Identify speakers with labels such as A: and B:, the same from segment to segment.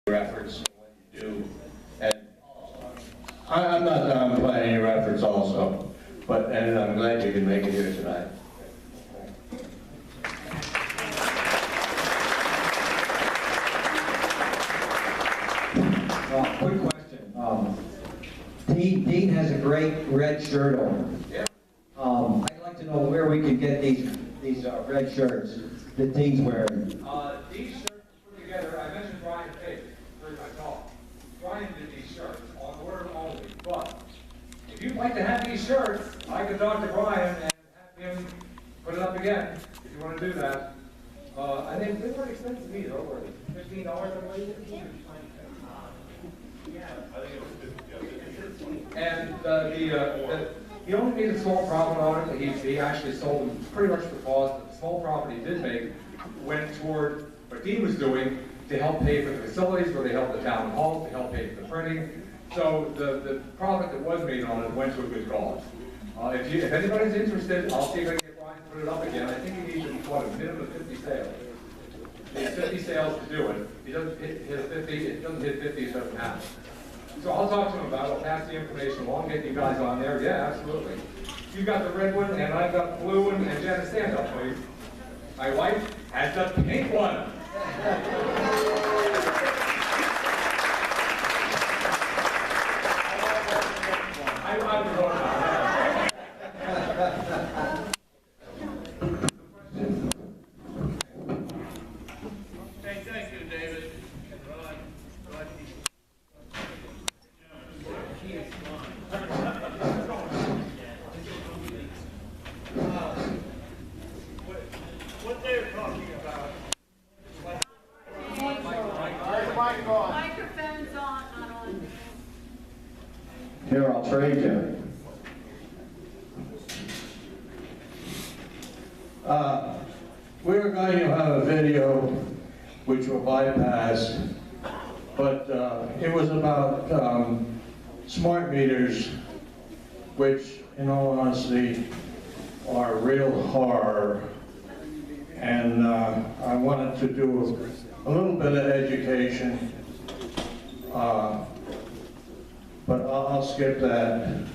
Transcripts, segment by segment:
A: your efforts and what you do. And I'm not downplaying your efforts also, and I'm glad you can make it here tonight.
B: Quick question. Dean has a great red shirt on.
A: Yeah.
B: I'd like to know where we can get these red shirts that Dean's wearing.
C: These shirts were put together, I mentioned Brian Page during my talk. Brian did these shirts on order only, but if you'd like to have these shirts, I could talk to Brian and have him put it up again, if you want to do that. I think they weren't expensive either, were they? $15, I believe? And he only made a small profit on it. He actually sold them pretty much for cost. The small profit he did make went toward what Dean was doing to help pay for the facilities, where they helped the town hall, to help pay for the printing. So the profit that was made on it went to a good cause. If anybody's interested, I'll see if I can get Brian to put it up again. I think he needs a minimum of 50 sales. He has 50 sales to do it. If he doesn't hit 50, it doesn't hit 50, it doesn't happen. So I'll talk to him about it. I'll pass the information along, get you guys on there. Yeah, absolutely. You've got the red one, and I've got the blue one, and Janet, stand up, please. My wife has the pink one. I would vote on that.
D: Thank you, David. What they're talking about.
E: Microphone's on, not on.
B: Here, I'll trade you.
A: We're going to have a video which will bypass, but it was about smart meters, which, in all honesty, are a real horror. And I wanted to do a little bit of education, but I'll skip that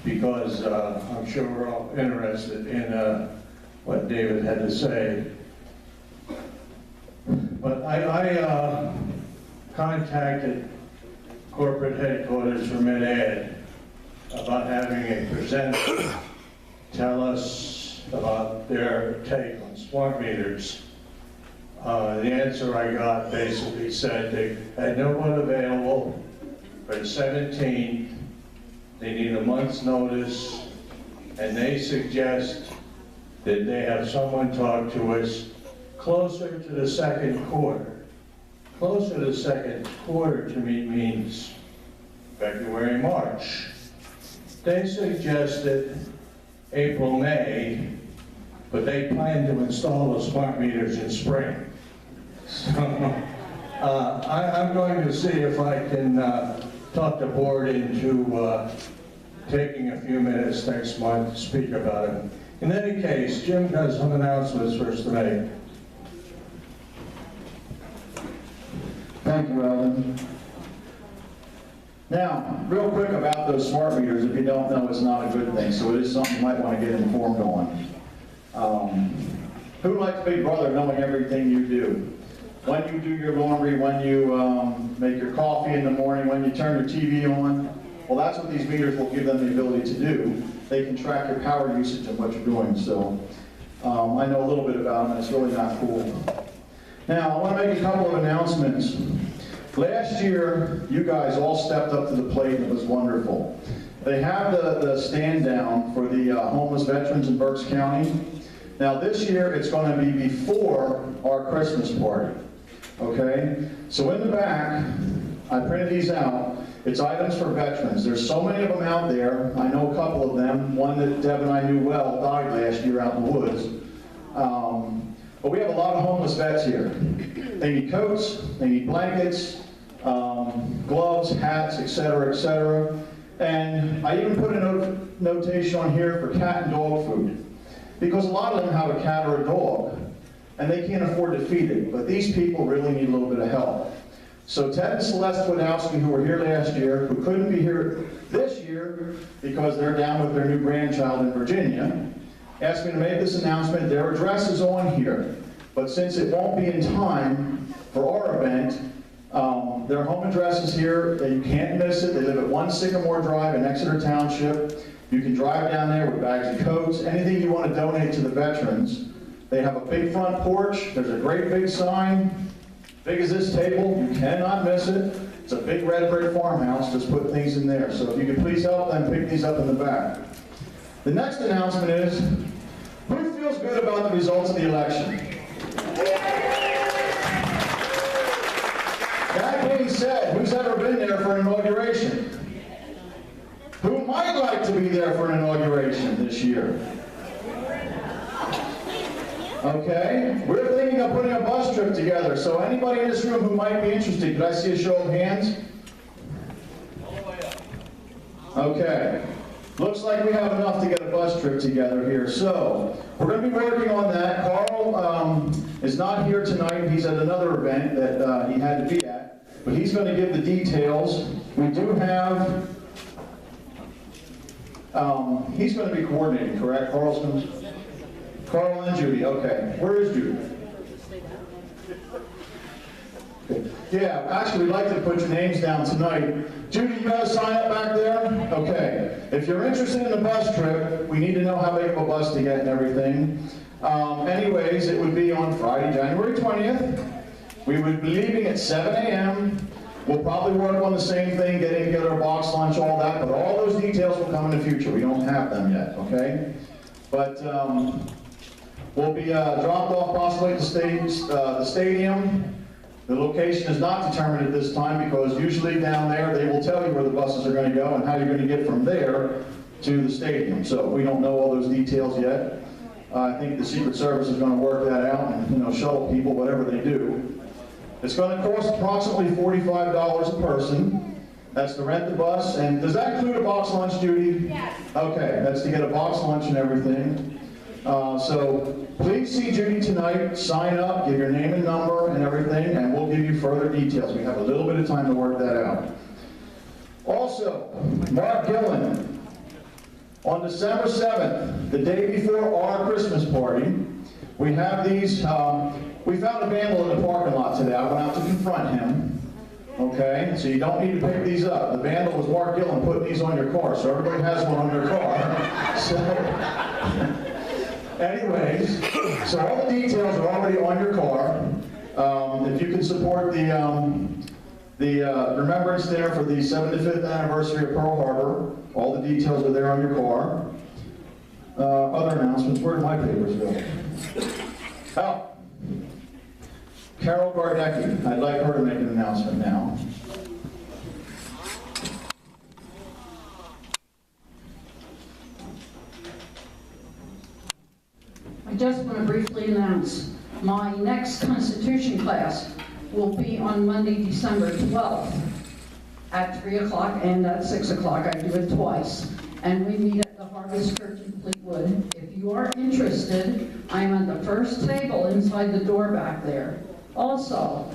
A: because I'm sure we're all interested in what David had to say. But I contacted corporate headquarters for BethAnne about having a presenter tell us about their take on smart meters. The answer I got basically said they had no one available for the 17th. They need a month's notice, and they suggest that they have someone talk to us closer to the second quarter. Closer to the second quarter to me means February, March. They suggested April, May, but they plan to install the smart meters in spring. So I'm going to see if I can talk the board into taking a few minutes next month to speak about it. In any case, Jim has some announcements for us to make.
F: Thank you, Eldon. Now, real quick about those smart meters, if you don't know, it's not a good thing, so it is something you might want to get informed on. Who likes Big Brother knowing everything you do? When you do your laundry, when you make your coffee in the morning, when you turn your TV on, well, that's what these meters will give them the ability to do. They can track your power usage and what you're doing, so I know a little bit about them, and it's really not cool. Now, I want to make a couple of announcements. Last year, you guys all stepped up to the plate, and it was wonderful. They have the stand down for the homeless veterans in Berks County. Now, this year, it's going to be before our Christmas party, okay? So in the back, I printed these out. It's items for veterans. There's so many of them out there. I know a couple of them. One that Deb and I knew well died last year out in the woods. But we have a lot of homeless vets here. They need coats, they need blankets, gloves, hats, etc., etc. And I even put a notation on here for cat and dog food. Because a lot of them have a cat or a dog, and they can't afford to feed it. But these people really need a little bit of help. So Ted and Celeste Wadowski, who were here last year, who couldn't be here this year because they're down with their new grandchild in Virginia, asked me to make this announcement. Their address is on here, but since it won't be in time for our event, their home address is here. You can't miss it. They live at 1 Sycamore Drive in Exeter Township. You can drive down there with bags of coats, anything you want to donate to the veterans. They have a big front porch. There's a great big sign, big as this table. You cannot miss it. It's a big red brick farmhouse. Just put things in there. So if you could please help them pick these up in the back. The next announcement is, who feels good about the results of the election? That being said, who's ever been there for an inauguration? Who might like to be there for an inauguration this year? Okay, we're thinking of putting a bus trip together, so anybody in this room who might be interested, could I see a show of hands? Okay, looks like we have enough to get a bus trip together here, so we're going to be working on that. Carl is not here tonight. He's at another event that he had to be at, but he's going to give the details. We do have, he's going to be coordinating, correct? Carl's going to... Carl and Judy, okay. Where is Judy? Yeah, actually, we'd like to put your names down tonight. Judy, you got to sign up back there? Okay. If you're interested in the bus trip, we need to know how big of a bus to get and everything. Anyways, it would be on Friday, January 20th. We would be leaving at 7 a.m. We'll probably work on the same thing, getting together a box lunch, all that, but all those details will come in the future. We don't have them yet, okay? But we'll be dropped off possibly at the stadium. The location is not determined at this time because usually down there they will tell you where the buses are going to go and how you're going to get from there to the stadium. So we don't know all those details yet. I think the Secret Service is going to work that out and shuttle people, whatever they do. It's going to cost approximately $45 a person. That's to rent the bus. And does that include a box lunch, Judy? Yes. Okay, that's to get a box lunch and everything. So please see Judy tonight, sign up, give your name and number and everything, and we'll give you further details. We have a little bit of time to work that out. Also, Mark Gillen, on December 7th, the day before our Christmas party, we have these, we found a vandal in the parking lot today. I went out to confront him. Okay, so you don't need to pick these up. The vandal was Mark Gillen putting these on your car, so everybody has one on their car. So, anyways, so all the details are already on your car. If you can support the remembrance dinner for the 75th anniversary of Pearl Harbor, all the details are there on your car. Other announcements, where did my papers go? Oh. Carol Gardecki, I'd like her to make an announcement now.
E: I just want to briefly announce my next Constitution class will be on Monday, December 12th at 3 o'clock and at 6 o'clock. I do it twice. And we meet at the Harvest Church in Fleetwood. If you are interested, I'm at the first table inside the door back there. Also,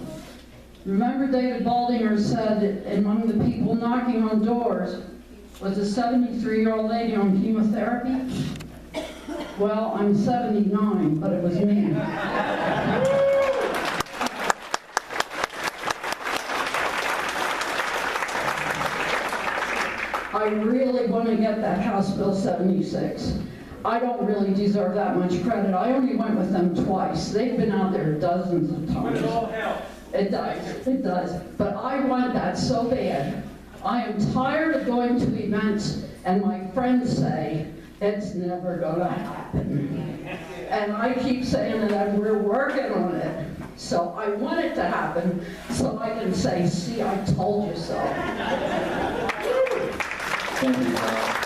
E: remember David Baldinger said among the people knocking on doors was a 73-year-old lady on chemotherapy? Well, I'm 79, but it was me. I really want to get that House Bill 76. I don't really deserve that much credit. I only went with them twice. They've been out there dozens of times.
D: It all helps.
E: It does, it does. But I want that so bad. I am tired of going to events and my friends say, it's never gonna happen. And I keep saying that we're working on it. So I want it to happen so I can say, see, I told you so.
F: Thank you, Carol.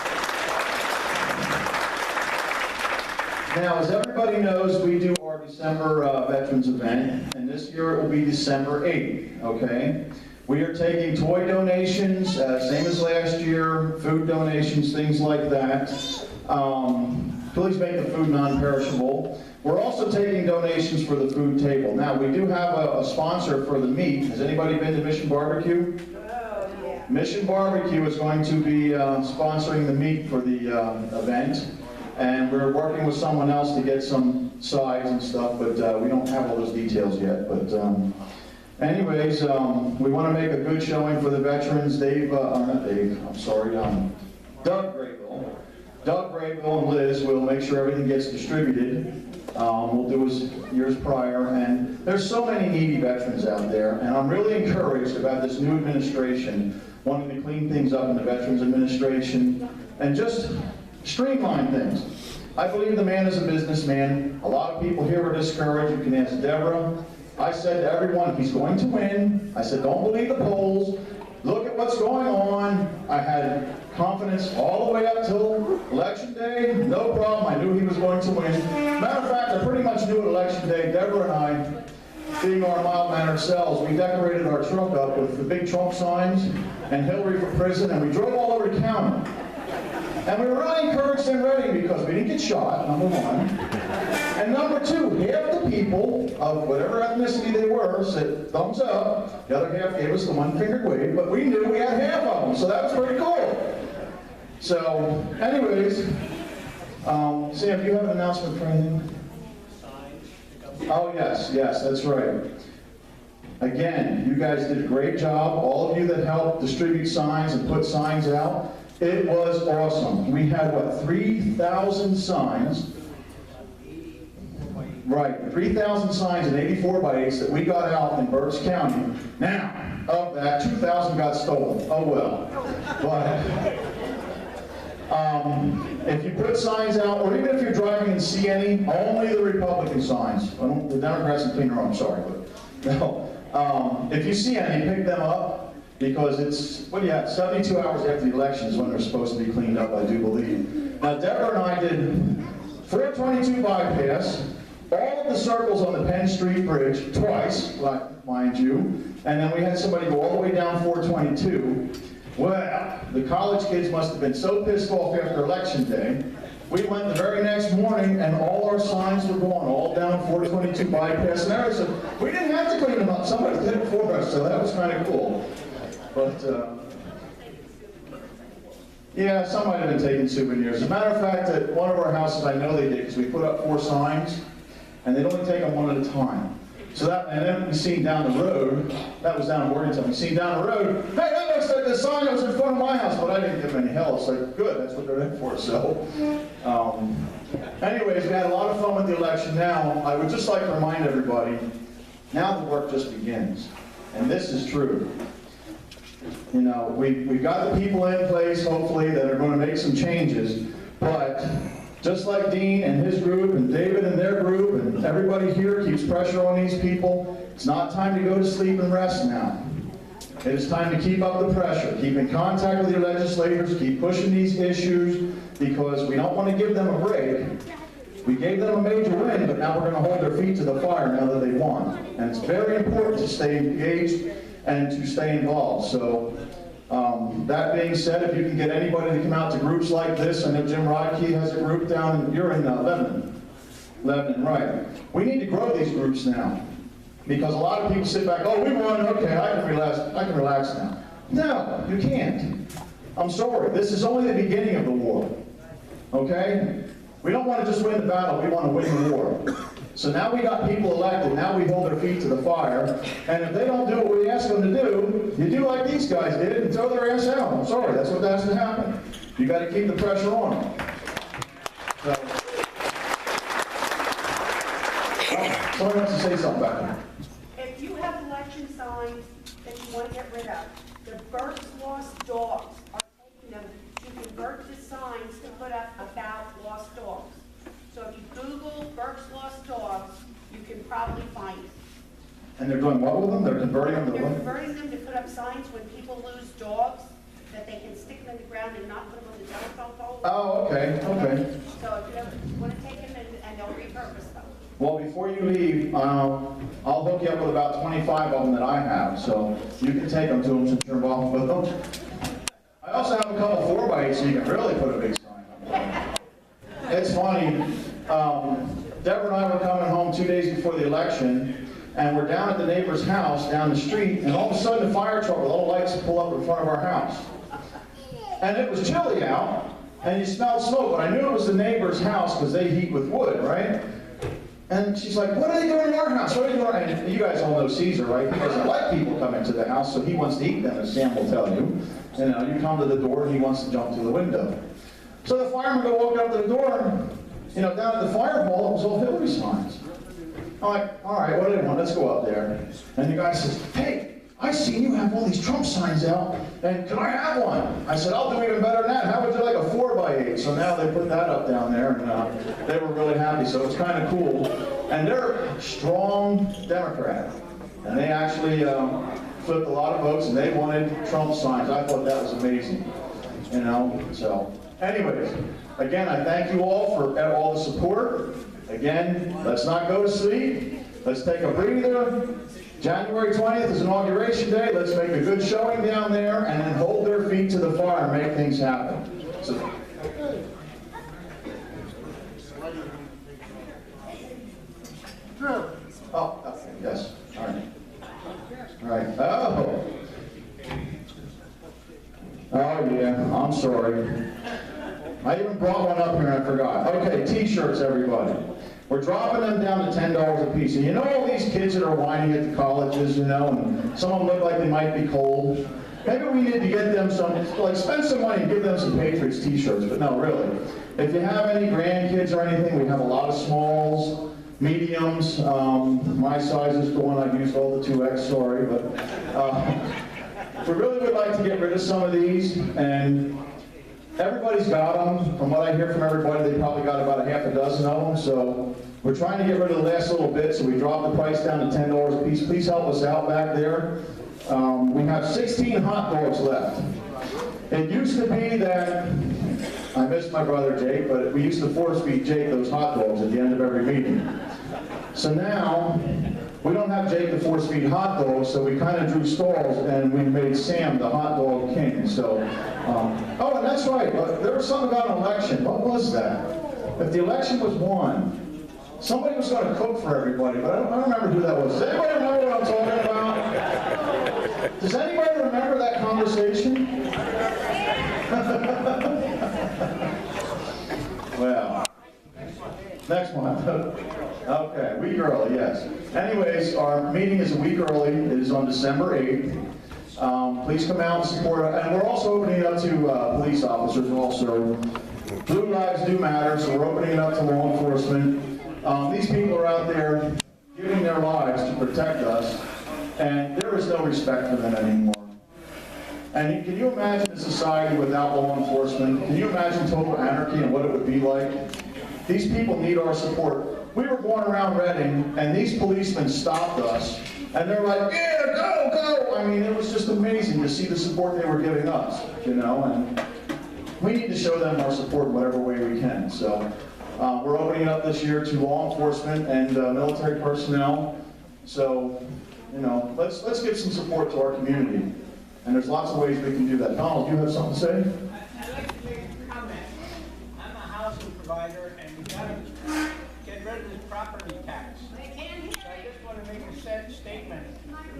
F: Now, as everybody knows, we do our December Veterans event, and this year it will be December 8th, okay? We are taking toy donations, same as last year, food donations, things like that. Please make the food non-perishable. We're also taking donations for the food table. Now, we do have a sponsor for the meat. Has anybody been to Mission Barbecue?
G: Oh, yeah.
F: Mission Barbecue is going to be sponsoring the meat for the event. And we're working with someone else to get some sides and stuff, but we don't have all those details yet. But anyways, we want to make a good showing for the veterans. Doug Graybill and Liz will make sure everything gets distributed. We'll do as years prior, and there's so many needy veterans out there, and I'm really encouraged about this new administration wanting to clean things up in the Veterans Administration and just streamline things. I believe the man is a businessman. A lot of people here are discouraged. You can ask Deborah. I said to everyone, he's going to win. I said, don't believe the polls. Look at what's going on. I had confidence all the way up till Election Day. No problem. I knew he was going to win. Matter of fact, I pretty much knew at Election Day, Deborah and I, being our mild-mannered selves, we decorated our truck up with the big Trump signs and Hillary for president, and we drove all over the county. And we were really encouraged and ready because we didn't get shot, number one. And number two, half the people of whatever ethnicity they were said thumbs up. The other half gave us the one-fingered wave, but we knew we had half of them, so that was pretty cool. So, anyways, Sam, do you have an announcement for anything? Oh, yes, that's right. Again, you guys did a great job. All of you that helped distribute signs and put signs out. It was awesome. We had, what, 3,000 signs? Right, 3,000 signs and 84 bikes that we got out in Berks County. Now, of that, 2,000 got stolen. Oh well. But if you put signs out, or even if you're driving and see any, only the Republican signs. The Democrats can clean their own, sorry. But no. If you see any, pick them up. Because it's, 72 hours after the election is when they're supposed to be cleaned up, I do believe. Now, Deborah and I did 422 bypass, all of the circles on the Penn Street Bridge, twice, mind you, and then we had somebody go all the way down 422. Well, the college kids must have been so pissed off after Election Day. We went the very next morning, and all our signs were going all down 422 bypass and everything. We didn't have to clean them up. Somebody did it for us, so that was kind of cool. But, yeah, some might have been taking souvenirs. As a matter of fact, at one of our houses, I know they did, because we put up 4 signs, and they'd only take them one at a time. So that, and then we seen down the road, that was down in Morgantown, we seen down the road, hey, that looks like the sign that was in front of my house, but I didn't give them any hell. It's like, good, that's what they're in for. So, anyways, we had a lot of fun with the election. Now, I would just like to remind everybody, now the work just begins. And this is true. You know, we've got the people in place, hopefully, that are going to make some changes, but just like Dean and his group and David and their group and everybody here keeps pressure on these people, it's not time to go to sleep and rest now. It is time to keep up the pressure, keep in contact with your legislators, keep pushing these issues, because we don't want to give them a break. We gave them a major win, but now we're going to hold their feet to the fire now that they won. And it's very important to stay engaged and to stay involved. So, that being said, if you can get anybody to come out to groups like this, I know Jim Rodkey has a group down, you're in Lebanon. Lebanon, right. We need to grow these groups now. Because a lot of people sit back, oh, we won, okay, I can relax now. No, you can't. I'm sorry, this is only the beginning of the war. Okay? We don't want to just win the battle, we want to win the war. So now we got people elected, now we hold their feet to the fire, and if they don't do what we ask them to do, you do like these guys did and throw their ass out. I'm sorry, that's what has to happen. You got to keep the pressure on them. So, someone wants to say something back there.
G: If you have election signs that you want to get rid of, the Berks Lost Dogs are taking them to convert the signs to put up about lost dogs. So if you Google Berks Lost Dogs, you can probably find it.
F: And they're doing what with them? They're converting them to
G: They're
F: what?
G: converting them to put up signs when people lose dogs, that they can stick them in the ground and not put them on the telephone pole.
F: Oh, okay, okay.
G: So if you ever want to take them and they'll repurpose them.
F: Well, before you leave, I'll hook you up with about 25 of them that I have, so you can take them to them since you're involved with them. I also have a couple 4x8 so you can really put a big sign up. It's funny. Deborah and I were coming home 2 days before the election, and we're down at the neighbor's house down the street, and all of a sudden the fire truck with all the lights pull up in front of our house. And it was chilly out, and you smelled smoke, but I knew it was the neighbor's house because they heat with wood, right? And she's like, what are they doing in our house? What are they doing? And you guys all know Caesar, right? He doesn't like people coming to the house, so he wants to eat them, as Sam will tell you. You know, you come to the door, and he wants to jump to the window. So the fireman go walk up to the door, and, you know, down at the fire hall, it was all Hillary signs. I'm like, all right, what do they want? Let's go up there. And the guy says, hey, I seen you have all these Trump signs out, and can I have one? I said, I'll do even better than that. How would you like a 4x8? So now they put that up down there, and they were really happy. So it's kind of cool. And they're a strong Democrat. And they actually flipped a lot of votes, and they wanted Trump signs. I thought that was amazing. You know, so anyways, again, I thank you all for all the support. Again, let's not go to sleep. Let's take a breather. January 20th is Inauguration Day. Let's make a good showing down there and then hold their feet to the fire and make things happen. So, oh, okay, yes. All right. All right. Oh, yeah. I'm sorry. I even brought one up here and I forgot. Okay, T-shirts, everybody. We're dropping them down to $10 a piece. And you know all these kids that are whining at the colleges, you know, and some of them look like they might be cold. Maybe we need to get them some, like spend some money and give them some Patriots T-shirts, but no, really. If you have any grandkids or anything, we have a lot of smalls, mediums. My size is the one I've used all the 2X, sorry, but we really would like to get rid of some of these, and everybody's got them. From what I hear from everybody, they probably got about a half a dozen of them. So we're trying to get rid of the last little bit, so we dropped the price down to $10 a piece. Please help us out back there. We have 16 hot dogs left. It used to be that, I missed my brother Jake, but we used to force-feed Jake those hot dogs at the end of every meeting. So now, we don't have Jake to force-feed hot dogs, so we kind of drew stalls, and we made Sam the hot dog king. So, oh, and that's right, there was something about an election. What was that? If the election was won, somebody was going to cook for everybody, but I don't remember who that was. Does anybody remember what I'm talking about? Does anybody remember that conversation? Well, next month. Okay, week early, yes. Anyways, our meeting is a week early. It is on December 8th. Please come out and support us. And we're also opening it up to police officers also. Blue lives do matter, so we're opening it up to law enforcement. These people are out there giving their lives to protect us, and there is no respect for them anymore. And can you imagine a society without law enforcement? Can you imagine total anarchy and what it would be like? These people need our support. We were going around Reading, and these policemen stopped us, and they're like, yeah, go, go! I mean, it was just amazing to see the support they were giving us, you know, and we need to show them our support in whatever way we can. So we're opening it up this year to law enforcement and military personnel. So, you know, let's give some support to our community. And there's lots of ways we can do that. Donald, you have something to say?
H: I'd like to make a comment. I'm a housing provider, and we got to get rid of this property tax. So I just want to make a statement.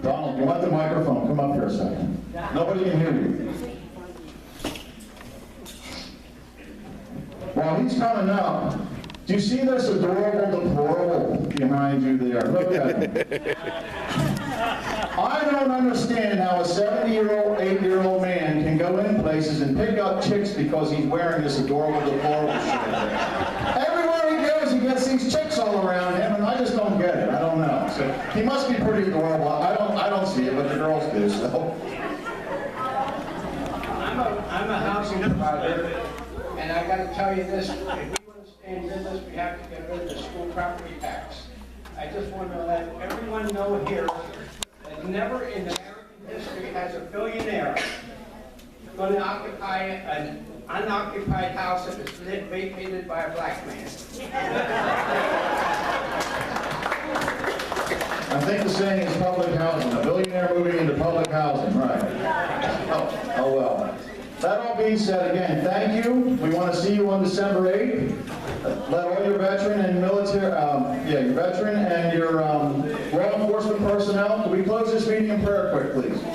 F: Donald, you want the microphone? Come up here a second. Nobody can hear you. While he's coming up, do you see this adorable deplorable behind you there? Look at him. I don't understand how a 70-year-old, 8-year-old man can go in places and pick up chicks because he's wearing this adorable deplorable shirt. Everywhere he goes, he gets these chicks all around him, and I just don't get it. I don't know. So he must be pretty adorable. I don't see it, but the girls do. So.
H: I'm a housing provider, and I got to tell you this: if we want to stay in business, we have to get rid of the school property tax. I just want to let everyone know here that never in American history has a billionaire going to occupy an unoccupied house that is vacated by a black man.
F: I think the saying is public housing. A billionaire moving into public housing, right? Oh well. That all being said, again, thank you. We want to see you on December 8th. Let all your veteran and military, your veteran and your law enforcement personnel, can we close this meeting in prayer quick, please?